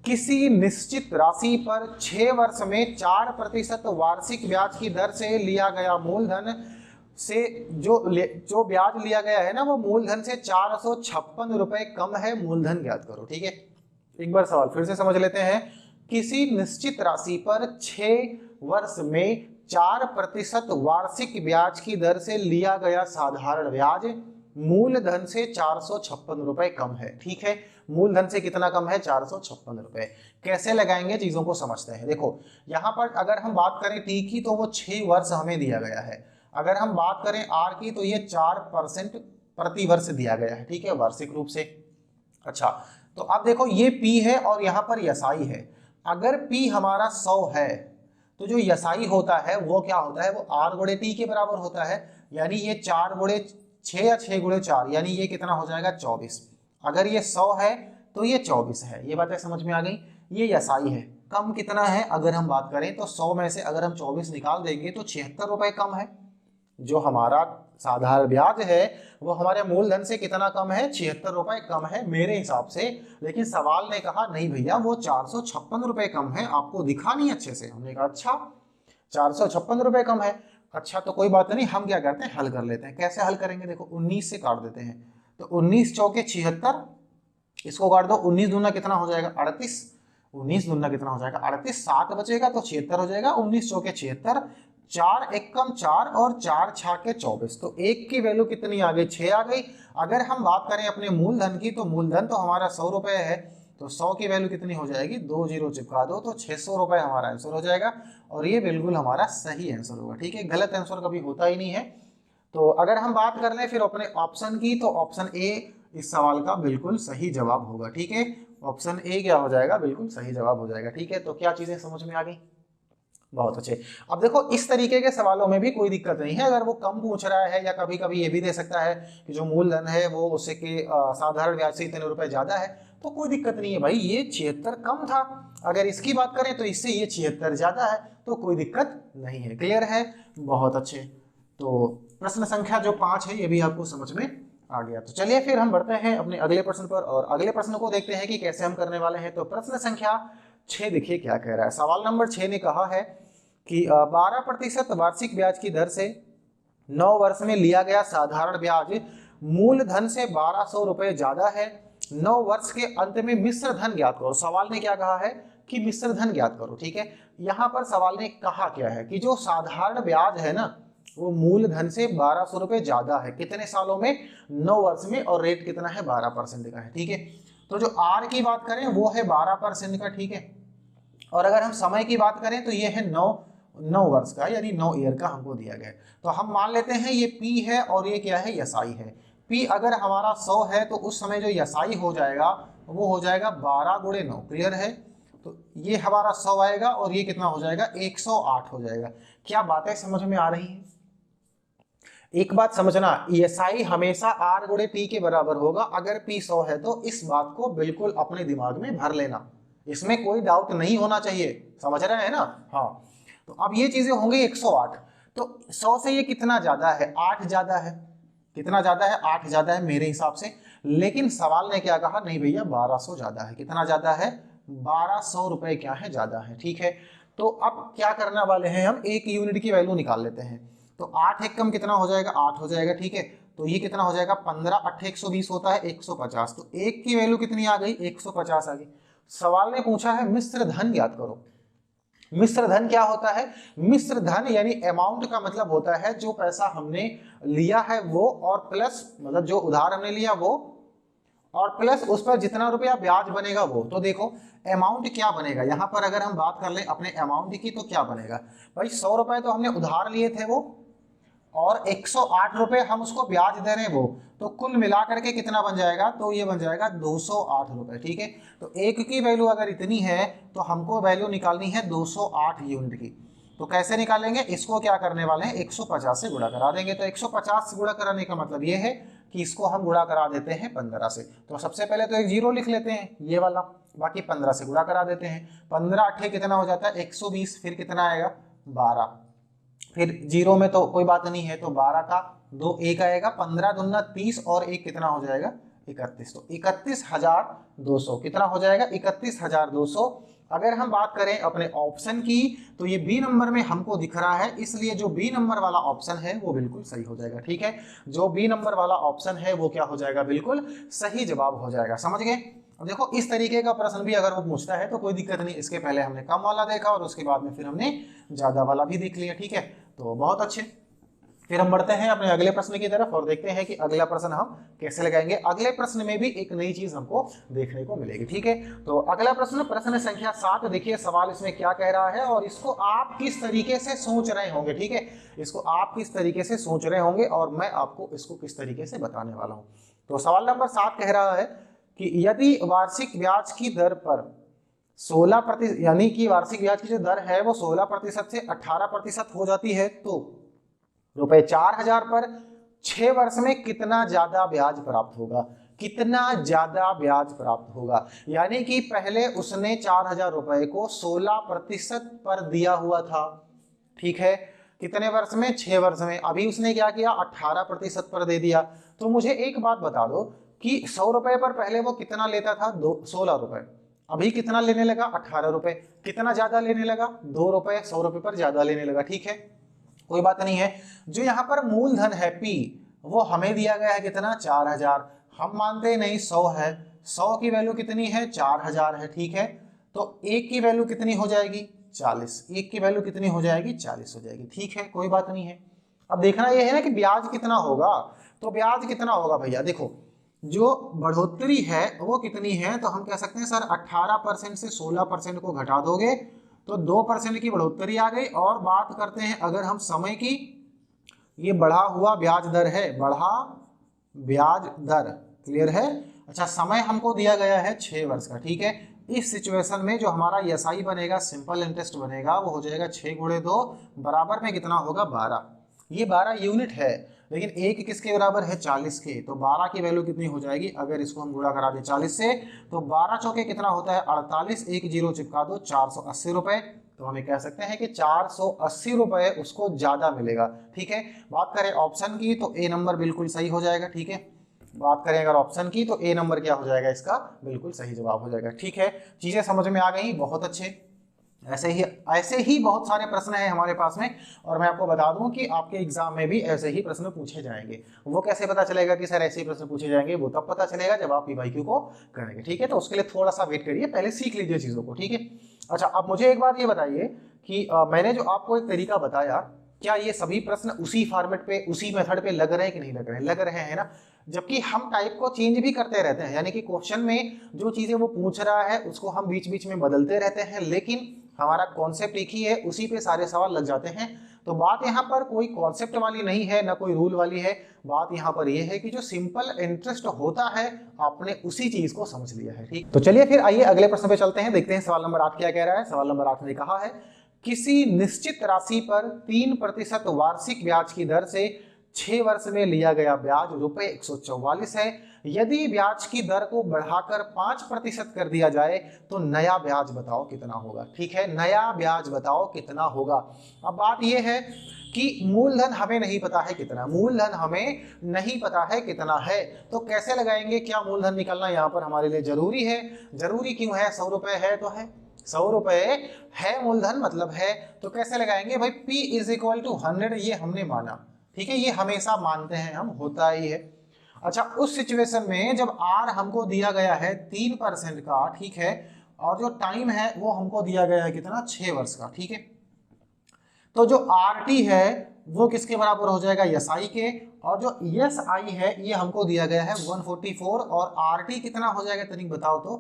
किसी निश्चित राशि पर 6 वर्ष में 4% वार्षिक ब्याज की दर से लिया गया मूलधन से जो ब्याज लिया गया है ना, वो मूलधन से 456 रुपए कम है, मूलधन ज्ञात करो। ठीक है, एक बार सवाल फिर से समझ लेते हैं। किसी निश्चित राशि पर 6 वर्ष में 4% वार्षिक ब्याज की दर से लिया गया साधारण ब्याज मूलधन से 456 रुपए कम है। ठीक है, मूलधन से कितना कम है 456 रुपए। कैसे लगाएंगे चीजों को समझते हैं। देखो यहां पर अगर हम बात करें टी की तो वो 6 वर्ष हमें दिया गया है। अगर हम बात करें आर की तो ये 4% प्रति वर्ष दिया गया है। ठीक है, वार्षिक रूप से। अच्छा, तो अब देखो ये P है और यहाँ पर यसाई है। अगर P हमारा 100 है तो जो यसाई होता है वो क्या होता है, वो R गुणे T के बराबर होता है। यानी ये 4 गुणे 6 या 6 गुणे 4, यानी ये कितना हो जाएगा 24। अगर ये 100 है तो ये 24 है। ये बातें समझ में आ गई। ये यसाई है। कम कितना है, अगर हम बात करें तो 100 में से अगर हम 24 निकाल देंगे तो 76 रुपए कम है। जो हमारा साधारण ब्याज है वो हमारे मूलधन से कितना कम है, 76 रुपए कम है मेरे हिसाब से। लेकिन सवाल ने कहा नहीं भैया वो 456 रुपए कम है, आपको दिखा नहीं अच्छे से। हमने कहा अच्छा 456 रुपए कम है, अच्छा तो कोई बात नहीं, हम क्या करते हैं हल कर लेते हैं। कैसे हल करेंगे, देखो 19 से काट देते हैं, तो 19 चौके 76, इसको काट दो, 19 दूना कितना हो जाएगा 38, 19 दूना कितना हो जाएगा 38, 7 बचेगा तो 76 हो जाएगा, 19 चौके 76, 4 एकम 4 और 4 छाके 24, तो एक की वैल्यू कितनी आ गई 6 आ गई। अगर हम बात करें अपने मूलधन की, तो मूलधन तो हमारा 100 रुपए है, तो 100 की वैल्यू कितनी हो जाएगी, 2 जीरो चिपका दो तो 600 रुपए हमारा आंसर हो जाएगा। और ये बिल्कुल हमारा सही आंसर होगा, ठीक है, गलत आंसर कभी होता ही नहीं है। तो अगर हम बात कर लें फिर अपने ऑप्शन की, तो ऑप्शन ए इस सवाल का बिल्कुल सही जवाब होगा, ठीक है, ऑप्शन ए क्या हो जाएगा, बिल्कुल सही जवाब हो जाएगा, ठीक है। तो क्या चीजें समझ में आ गई, बहुत अच्छे। अब देखो इस तरीके के सवालों में भी कोई दिक्कत नहीं है, अगर वो कम पूछ रहा है या कभी कभी ये भी दे सकता है कि जो मूलधन है वो उससे के साधारण ब्याज से इतने रुपए ज्यादा है, तो कोई दिक्कत नहीं है भाई, ये 76 कम था, अगर इसकी बात करें तो इससे ये 76 ज्यादा है, तो कोई दिक्कत नहीं है। क्लियर है, बहुत अच्छे। तो प्रश्न संख्या जो 5 है ये भी आपको समझ में आ गया। तो चलिए फिर हम बढ़ते हैं अपने अगले प्रश्न पर और अगले प्रश्न को देखते हैं कि कैसे हम करने वाले हैं। तो प्रश्न संख्या 6 देखिए क्या कह रहा है। सवाल नंबर 6 ने कहा है कि 12% वार्षिक ब्याज की दर से 9 वर्ष में लिया गया साधारण ब्याज मूलधन से 1200 रुपए ज्यादा है, 9 वर्ष के अंत में मिश्र धन ज्ञात करो। सवाल ने क्या कहा है कि मिश्र धन ज्ञात करो, ठीक है। यहाँ पर सवाल ने कहा क्या है कि जो साधारण ब्याज है ना वो मूलधन से 1200 रुपए ज्यादा है, कितने सालों में, 9 वर्ष में, और रेट कितना है 12% का है, ठीक है। तो जो आर की बात करें वो है 12% का, ठीक है। और अगर हम समय की बात करें तो ये है 9 वर्ष का, यानी 9 ईयर का हमको दिया गया। तो हम मान लेते हैं ये पी है और ये क्या है, यसाई है। पी अगर हमारा 100 है तो उस समय जो यसाई हो जाएगा वो हो जाएगा 12 गुणे 9, क्लियर है। तो ये हमारा 100 आएगा और ये कितना हो जाएगा 108 हो जाएगा। क्या बातें समझ में आ रही है। एक बात समझना, एसआई हमेशा आर गुणे टी के बराबर होगा। अगर पी 100 है तो इस बात को बिल्कुल अपने दिमाग में भर लेना, इसमें कोई डाउट नहीं होना चाहिए, समझ रहे हैं ना। हाँ, तो अब ये चीजें होंगी 108, तो 100 से ये कितना ज्यादा है, 8 ज्यादा है, कितना ज्यादा है 8 ज्यादा है मेरे हिसाब से। लेकिन सवाल ने क्या कहा, नहीं भैया 1200 ज्यादा है, कितना ज्यादा है 1200 रुपए क्या है ज्यादा है, ठीक है। तो अब क्या करने वाले हैं हम, एक यूनिट की वैल्यू निकाल लेते हैं। तो 8 एकम कितना हो जाएगा 8 हो जाएगा, ठीक है। तो ये कितना हो जाएगा 15 8 120 होता है 150, तो एक की वैल्यू कितनी आ गई 150 आ गई। सवाल ने पूछा है मिश्र धन ज्ञात करो। मिश्र धन क्या होता है, मिश्र धन यानी अमाउंट का मतलब होता है जो पैसा हमने लिया है वो, और प्लस मतलब जो उधार हमने लिया वो, और प्लस उस पर जितना रुपया ब्याज बनेगा वो। तो देखो अमाउंट क्या बनेगा यहाँ पर, अगर हम बात कर ले अपने अमाउंट की तो क्या बनेगा भाई, 100 रुपए तो हमने उधार लिए थे वो, और 108 रुपए हम उसको ब्याज दे रहे हैं वो, तो कुल मिलाकर के कितना बन जाएगा, तो ये बन जाएगा 208 रुपए, ठीक है। तो एक की वैल्यू अगर इतनी है तो हमको वैल्यू निकालनी है 208 यूनिट की। तो कैसे निकालेंगे, इसको क्या करने वाले हैं 150 से गुणा करा देंगे। तो 150 से गुणा कराने का मतलब ये है कि इसको हम गुणा करा देते हैं 15 से। तो सबसे पहले तो एक जीरो लिख लेते हैं ये वाला, बाकी 15 से गुणा करा देते हैं। 15 अट्ठे कितना हो जाता है 120, फिर कितना आएगा 12, फिर जीरो में तो कोई बात नहीं है, तो 12 का 2 1 आएगा, 15 दूना 30 और एक कितना हो जाएगा 31, तो 31,200 कितना हो जाएगा 31,200। अगर हम बात करें अपने ऑप्शन की तो ये बी नंबर में हमको दिख रहा है, इसलिए जो बी नंबर वाला ऑप्शन है वो बिल्कुल सही हो जाएगा, ठीक है। जो बी नंबर वाला ऑप्शन है वो क्या हो जाएगा, बिल्कुल सही जवाब हो जाएगा, समझ गए। अब देखो इस तरीके का प्रश्न भी अगर वो पूछता है तो कोई दिक्कत नहीं, इसके पहले हमने कम वाला देखा और उसके बाद में फिर हमने ज्यादा वाला भी देख लिया, ठीक है। तो बहुत अच्छे, फिर हम बढ़ते हैं अपने अगले प्रश्न की तरफ और देखते हैं कि अगला प्रश्न हम कैसे लगाएंगे। अगले प्रश्न में भी एक नई चीज हमको देखने को मिलेगी, ठीक है। तो अगला प्रश्न, प्रश्न संख्या 7, देखिए सवाल इसमें क्या कह रहा है और इसको आप किस तरीके से सोच रहे होंगे, ठीक है। इसको आप किस तरीके से सोच रहे होंगे और मैं आपको इसको किस तरीके से बताने वाला हूं। तो सवाल नंबर 7 कह रहा है कि यदि वार्षिक ब्याज की दर पर 16%, यानी कि वार्षिक ब्याज की जो दर है वो 16% से 18% हो जाती है, तो रुपए 4000 पर 6 वर्ष में कितना ज्यादा ब्याज प्राप्त होगा, कितना ज्यादा ब्याज प्राप्त होगा। यानी कि पहले उसने 4000 रुपए को 16% पर दिया हुआ था, ठीक है। कितने वर्ष में? 6 वर्ष में। अभी उसने क्या किया? 18% पर दे दिया। तो मुझे एक बात बता दो कि 100 रुपए पर पहले वो कितना लेता था? 16 रुपए। अभी कितना लेने लगा? 18 रुपए। कितना ज्यादा लेने लगा? 2 रुपए 100 रुपए पर ज्यादा लेने लगा। ठीक है, कोई बात नहीं है। जो यहाँ पर मूलधन है P, वो हमें दिया गया है कितना? 4000। हम मानते नहीं, 100 है। 100 की वैल्यू कितनी है? 4000 है। ठीक है, तो 1 की वैल्यू कितनी हो जाएगी? 40। 1 की वैल्यू कितनी हो जाएगी? 40 हो जाएगी। ठीक है, कोई बात नहीं है। अब देखना यह है ना कि ब्याज कितना होगा। तो ब्याज कितना होगा भैया? देखो, जो बढ़ोतरी है वो कितनी है? तो हम कह सकते हैं सर 18% से 16% को घटा दोगे तो 2% की बढ़ोतरी आ गई। और बात करते हैं अगर हम समय की, ये बढ़ा हुआ ब्याज दर है, बढ़ा ब्याज दर, क्लियर है। अच्छा, समय हमको दिया गया है 6 वर्ष का। ठीक है, इस सिचुएशन में जो हमारा एसआई बनेगा, सिंपल इंटरेस्ट बनेगा, वो हो जाएगा 6 गुणे 2 बराबर में कितना होगा? 12। ये 12 यूनिट है, लेकिन एक किसके बराबर है? 40 के। तो 12 की वैल्यू कितनी हो जाएगी? अगर इसको हम गुणा करा दें 40 से, तो 12 चौके कितना होता है? 48। एक जीरो चिपका दो, 480 रुपए। तो हमें कह सकते हैं कि 480 रुपए उसको ज्यादा मिलेगा। ठीक है, बात करें ऑप्शन की तो ए नंबर बिल्कुल सही हो जाएगा। ठीक है, बात करें अगर ऑप्शन की तो ए नंबर क्या हो जाएगा? इसका बिल्कुल सही जवाब हो जाएगा। ठीक है, चीजें समझ में आ गई, बहुत अच्छे। ऐसे ही बहुत सारे प्रश्न हैं हमारे पास में, और मैं आपको बता दूं कि आपके एग्जाम में भी ऐसे ही प्रश्न पूछे जाएंगे। वो कैसे पता चलेगा कि सर ऐसे ही प्रश्न पूछे जाएंगे? वो तब पता चलेगा जब आप पीवाईक्यू को करेंगे। ठीक है, तो उसके लिए थोड़ा सा वेट करिए, पहले सीख लीजिए चीजों को। ठीक है, अच्छा, अब मुझे एक बात ये बताइए कि मैंने जो आपको एक तरीका बताया, क्या ये सभी प्रश्न उसी फॉर्मेट पे, उसी मेथड पे लग रहे हैं कि नहीं लग रहे हैं? लग रहे हैं ना, जबकि हम टाइप को चेंज भी करते रहते हैं, यानी कि क्वेश्चन में जो चीजें वो पूछ रहा है उसको हम बीच बीच में बदलते रहते हैं, लेकिन हमारा कॉन्सेप्ट एक ही है, उसी पे सारे सवाल लग जाते हैं। तो बात यहाँ पर कोई कॉन्सेप्ट वाली नहीं है, ना कोई रूल वाली है। बात यहाँ पर यह है कि जो सिंपल इंटरेस्ट होता है, आपने उसी चीज को समझ लिया है। ठीक, तो चलिए फिर आइए अगले प्रश्न पे चलते हैं, देखते हैं सवाल नंबर 8 क्या कह रहा है। सवाल नंबर 8 ने कहा है, किसी निश्चित राशि पर 3% वार्षिक ब्याज की दर से 6 वर्ष में लिया गया ब्याज रुपए 144 है। यदि ब्याज की दर को बढ़ाकर 5% कर दिया जाए तो नया ब्याज बताओ कितना होगा। ठीक है, नया ब्याज बताओ कितना होगा। अब बात यह है कि मूलधन हमें नहीं पता है कितना, मूलधन हमें नहीं पता है कितना है, तो कैसे लगाएंगे? क्या मूलधन निकलना यहाँ पर हमारे लिए जरूरी है? जरूरी क्यों है? 100 रुपए है तो है, 100 रुपए है मूलधन, मतलब है। तो कैसे लगाएंगे भाई? P इज इक्वल टू 100, ये हमने माना। ठीक है, ये हमेशा मानते हैं हम, होता ही है। अच्छा, उस सिचुएशन में जब R हमको दिया गया है 3% का, ठीक है, और जो टाइम है वो हमको दिया गया है कितना? 6 वर्ष का। ठीक है, तो जो RT है वो किसके बराबर हो जाएगा? SI के, और जो SI है ये हमको दिया गया है 144, और RT कितना हो जाएगा तनिक बताओ तो?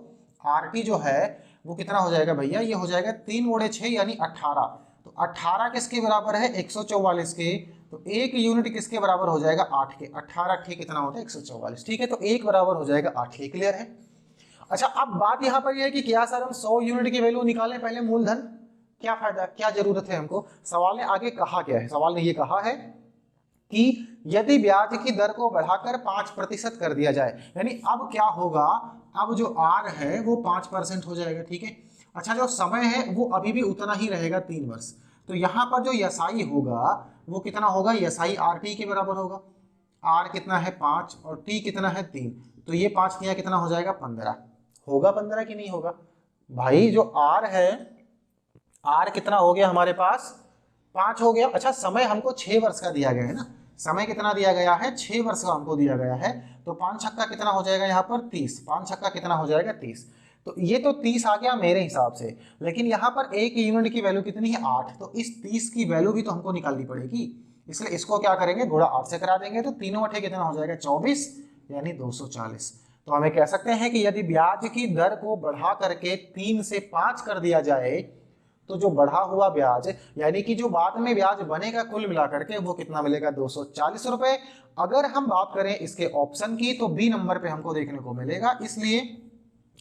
RT जो है वो कितना हो जाएगा भैया? ये हो जाएगा 3 गुणे 6 यानी 18। तो 18 किसके बराबर है? 144 के। तो एक यूनिट किसके बराबर हो जाएगा? 8 के। 18 ठीक कितना होता है? 144। ठीक है, तो एक बराबर हो जाएगा 8 के। क्लियर है? अच्छा, अब बात यहाँ पर यह है कि क्या सर हम 100 यूनिट की वैल्यू निकालें पहले मूलधन? क्या फायदा, क्या जरूरत है हमको? सवाल ने आगे कहा क्या है? सवाल ने ये कहा है कि यदि ब्याज की दर को बढ़ाकर 5% कर दिया जाए, यानी अब क्या होगा? अब जो R है वो 5% हो जाएगा। ठीक है, अच्छा, जो समय है वो अभी भी उतना ही रहेगा, 3 वर्ष। तो यहाँ पर जो SI होगा वो कितना होगा? SI RT के बराबर होगा। R कितना है? 5, और T कितना है? 3। तो ये 5 किया कितना हो जाएगा? 15 होगा। 15 की नहीं होगा भाई? जो R है, R कितना हो गया हमारे पास? 5 हो गया। अच्छा, समय हमको 6 वर्ष का दिया गया है ना, समय कितना दिया गया है? 6 वर्ष का हमको दिया गया है। तो 5 छक्का कितना हो जाएगा यहाँ पर? 30। 5 छक्का कितना हो जाएगा? 30। तो ये तो 30 आ गया मेरे हिसाब से, लेकिन यहाँ पर एक यूनिट की वैल्यू कितनी है? 8। तो इस 30 की वैल्यू भी तो हमको निकालनी पड़ेगी, इसलिए इसको क्या करेंगे? गुणा 8 से करा देंगे। तो तीनों अठे कितना हो जाएगा? 24 यानी 240। तो हमें कह सकते हैं कि यदि ब्याज की दर को बढ़ा करके 3 से 5 कर दिया जाए तो जो बढ़ा हुआ ब्याज, यानी कि जो बाद में ब्याज बनेगा कुल मिलाकर के, वो कितना मिलेगा? 240 रुपए। अगर हम बात करें इसके ऑप्शन की तो बी नंबर पे हमको देखने को मिलेगा, इसलिए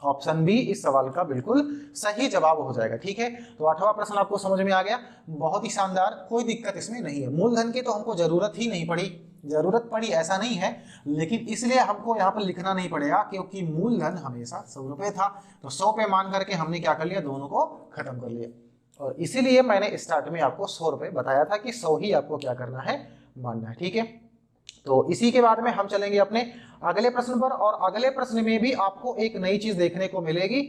ऑप्शन बी इस सवाल का बिल्कुल सही जवाब हो जाएगा। ठीक है, तो 8वां प्रश्न आपको समझ में आ गया, बहुत ही शानदार, कोई दिक्कत इसमें नहीं है। मूलधन की तो हमको जरूरत ही नहीं पड़ी, जरूरत पड़ी ऐसा नहीं है, लेकिन इसलिए हमको यहाँ पर लिखना नहीं पड़ेगा क्योंकि मूलधन हमेशा 100 रुपए था। तो 100 पे मान करके हमने क्या कर लिया? दोनों को खत्म कर लिया। और इसीलिए मैंने स्टार्ट में आपको 100 रुपए बताया था कि 100 ही आपको क्या करना है, मानना है। ठीक है, तो इसी के बाद में हम चलेंगे अपने अगले प्रश्न पर, और अगले प्रश्न में भी आपको एक नई चीज देखने को मिलेगी।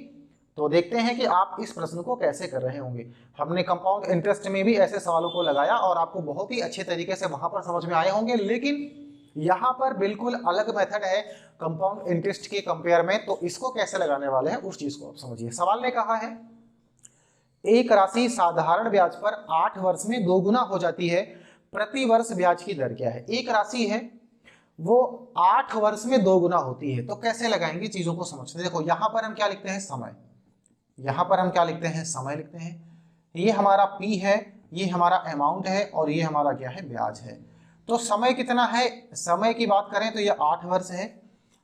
तो देखते हैं कि आप इस प्रश्न को कैसे कर रहे होंगे। हमने कंपाउंड इंटरेस्ट में भी ऐसे सवालों को लगाया और आपको बहुत ही अच्छे तरीके से वहां पर समझ में आए होंगे, लेकिन यहां पर बिल्कुल अलग मेथड है कंपाउंड इंटरेस्ट के कंपेयर में। तो इसको कैसे लगाने वाले हैं उस चीज को आप समझिए। सवाल ने कहा है एक राशि साधारण ब्याज पर 8 वर्ष में 2 गुना हो जाती है, प्रति वर्ष ब्याज की दर क्या है। एक राशि है वो 8 वर्ष में 2 गुना होती है, तो कैसे लगाएंगे चीजों को समझते हैं। देखो यहां पर हम क्या लिखते हैं, समय। यहां पर हम क्या लिखते हैं, समय लिखते हैं। ये हमारा पी है, ये हमारा अमाउंट है, और ये हमारा क्या है, ब्याज है। तो समय कितना है, समय की बात करें तो ये 8 वर्ष है।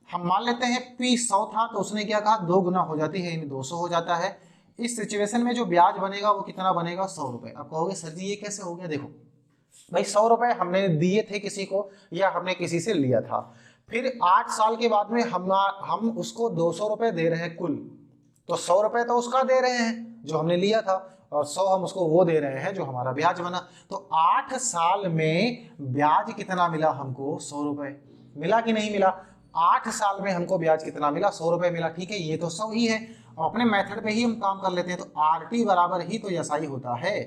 हम मान लेते हैं पी 100 था, तो उसने क्या कहा 2 गुना हो जाती है, यानी 200 हो जाता है। इस सिचुएशन में जो ब्याज बनेगा वो कितना बनेगा, 100 रुपए। आप कहोगे सर जी ये कैसे हो गया। देखो भाई 100 रुपए हमने दिए थे किसी को, या हमने किसी से लिया था, फिर 8 साल के बाद में हम उसको 200 रुपए दे रहे हैं कुल। तो 100 रुपए तो उसका दे रहे हैं जो हमने लिया था, और 100 हम उसको वो दे रहे हैं जो हमारा ब्याज बना। तो 8 साल में ब्याज कितना मिला हमको, 100 रुपए मिला कि नहीं मिला। 8 साल में हमको ब्याज कितना मिला, 100 रुपए मिला। ठीक है, ये तो 100 ही है। अपने मेथड पे ही हम काम कर लेते हैं। तो आर टी बराबर ही तो एस आई होता है।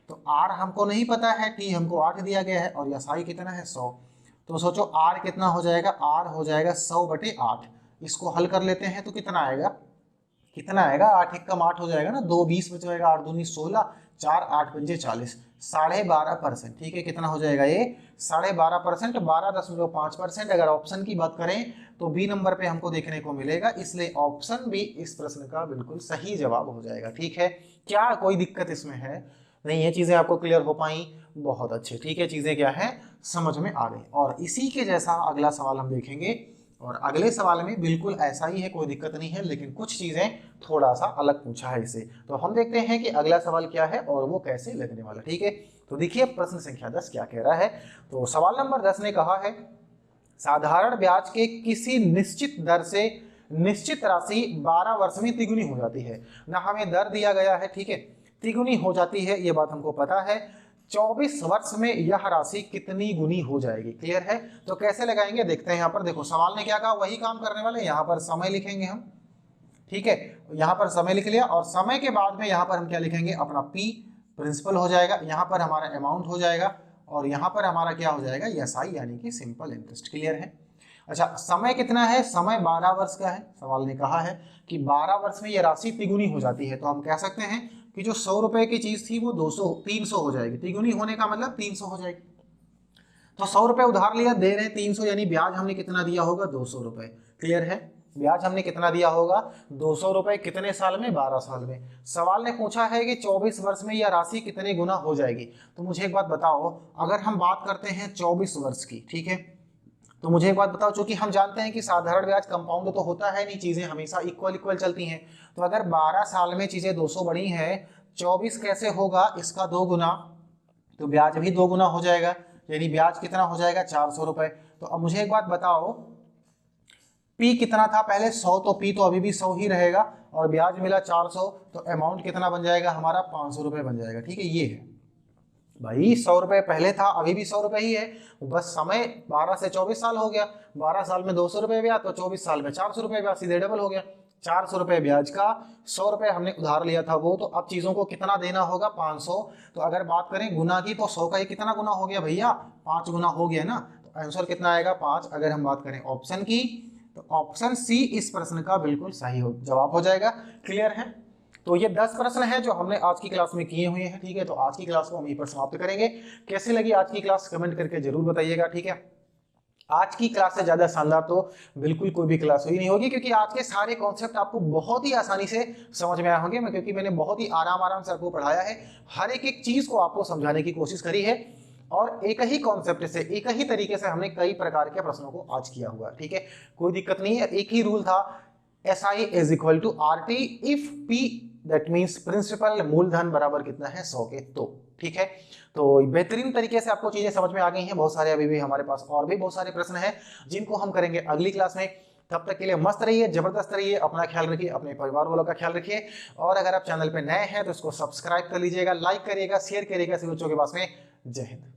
तो आर हमको नहीं पता है, टी हमको 8 दिया गया है, और एस आई कितना है, 100। तो सोचो आर कितना हो जाएगा, आर हो जाएगा 100/8। इसको हल कर लेते हैं तो कितना आएगा, कितना आएगा, 8 एकम 8 हो जाएगा ना, 2 20 बच जाएगा, 8 दूनी 16, 4 8 पंजे 40, 12.5%। ठीक है, कितना हो जाएगा ये, 12.5%, 12.5%। अगर ऑप्शन की बात करें तो बी नंबर पे हमको देखने को मिलेगा, इसलिए ऑप्शन बी इस प्रश्न का बिल्कुल सही जवाब हो जाएगा। ठीक है, क्या कोई दिक्कत इसमें है, नहीं है, चीजें आपको क्लियर हो पाई, बहुत अच्छे। ठीक है, चीजें क्या है, समझ में आ गई। और इसी के जैसा अगला सवाल हम देखेंगे, और अगले सवाल में बिल्कुल ऐसा ही है, कोई दिक्कत नहीं है, लेकिन कुछ चीजें थोड़ा सा अलग पूछा है इसे। तो हम देखते हैं कि अगला सवाल क्या है और वो कैसे लगने वाला। ठीक है, तो देखिए प्रश्न संख्या 10 क्या कह रहा है। तो सवाल नंबर 10 ने कहा है साधारण ब्याज के किसी निश्चित दर से निश्चित राशि 12 वर्ष में तिगुनी हो जाती है। ना हमें दर दिया गया है, ठीक है, तिगुनी हो जाती है, ये बात हमको पता है। 24 वर्ष में यह राशि कितनी गुनी हो जाएगी, क्लियर है। तो कैसे लगाएंगे देखते हैं। यहाँ पर देखो सवाल ने क्या कहा, वही काम करने वाले, यहाँ पर समय लिखेंगे हम। ठीक है, यहाँ पर समय लिख लिया, और समय के बाद में यहाँ पर हम क्या लिखेंगे, अपना पी प्रिंसिपल हो जाएगा, यहाँ पर हमारा अमाउंट हो जाएगा, और यहाँ पर हमारा क्या हो जाएगा, एसआई यानी कि सिंपल इंटरेस्ट। क्लियर है। अच्छा, समय कितना है, समय 12 वर्ष का है। सवाल ने कहा है कि 12 वर्ष में यह राशि तिगुनी हो जाती है। तो हम कह सकते हैं कि जो 100 रुपए की चीज थी वो 300 हो जाएगी। तिगुनी होने का मतलब 300 हो जाएगी। तो 100 रुपए उधार लिया, दे रहे हैं 300, यानी ब्याज हमने कितना दिया होगा, 200 रुपए। क्लियर है, ब्याज हमने कितना दिया होगा, 200 रुपए। कितने साल में, 12 साल में। सवाल ने पूछा है कि 24 वर्ष में यह राशि कितने गुना हो जाएगी। तो मुझे एक बात बताओ, अगर हम बात करते हैं 24 वर्ष की, ठीक है, तो मुझे एक बात बताओ, चूंकि हम जानते हैं कि साधारण ब्याज कंपाउंड तो होता है नहीं, चीजें हमेशा इक्वल चलती हैं। तो अगर 12 साल में चीजें 200 बढ़ी हैं, 24 कैसे होगा, इसका 2 गुना, तो ब्याज भी 2 गुना हो जाएगा, यानी ब्याज कितना हो जाएगा, 400 रुपए। तो अब मुझे एक बात बताओ, पी कितना था पहले, 100, तो पी तो अभी भी 100 ही रहेगा, और ब्याज मिला 400, तो अमाउंट कितना बन जाएगा हमारा, 500 रुपए बन जाएगा। ठीक है, ये है भाई, 100 रुपए पहले था, अभी भी 100 रुपए ही है, बस समय 12 से 24 साल हो गया। 12 साल में 200 रुपए ब्याज, तो 24 साल में 400 रुपए ब्याज, सीधे डबल हो गया। 400 रुपए ब्याज का, 100 रुपए हमने उधार लिया था वो, तो अब चीजों को कितना देना होगा, 500। तो अगर बात करें गुना की, तो 100 का ही कितना गुना हो गया भैया, 5 गुना हो गया ना। तो आंसर कितना आएगा, 5। अगर हम बात करें ऑप्शन की, तो ऑप्शन सी इस प्रश्न का बिल्कुल सही जवाब हो जाएगा। क्लियर है। तो ये 10 प्रश्न हैं जो हमने आज की क्लास में किए हुए हैं। ठीक है, तो आज की क्लास को हम यहीं पर समाप्त करेंगे। कैसे लगी आज की क्लास, कमेंट करके जरूर बताइएगा। ठीक है, आज की क्लास से ज्यादा शानदार तो बिल्कुल कोई भी क्लास हुई नहीं होगी, क्योंकि आज के सारे कॉन्सेप्ट आपको बहुत ही आसानी से समझ में आए होंगे। क्योंकि मैंने बहुत ही आराम से आपको पढ़ाया है, हर एक चीज को आपको समझाने की कोशिश करी है, और एक ही कॉन्सेप्ट से, एक ही तरीके से हमने कई प्रकार के प्रश्नों को आज किया हुआ है। ठीक है, कोई दिक्कत नहीं है। एक ही रूल था, SI is equal to RT if P, that means principal मूलधन बराबर कितना है, 100 के। तो ठीक है, तो बेहतरीन तरीके से आपको चीजें समझ में आ गई हैं। बहुत सारे अभी भी हमारे पास और भी बहुत सारे प्रश्न हैं जिनको हम करेंगे अगली क्लास में। तब तक के लिए मस्त रहिए, जबरदस्त रहिए, अपना ख्याल रखिए, अपने परिवार वालों का ख्याल रखिए। और अगर आप चैनल पे नए हैं तो इसको सब्सक्राइब कर लीजिएगा, लाइक करिएगा, शेयर करिएगा सभी बच्चों के पास में। जय हिंद।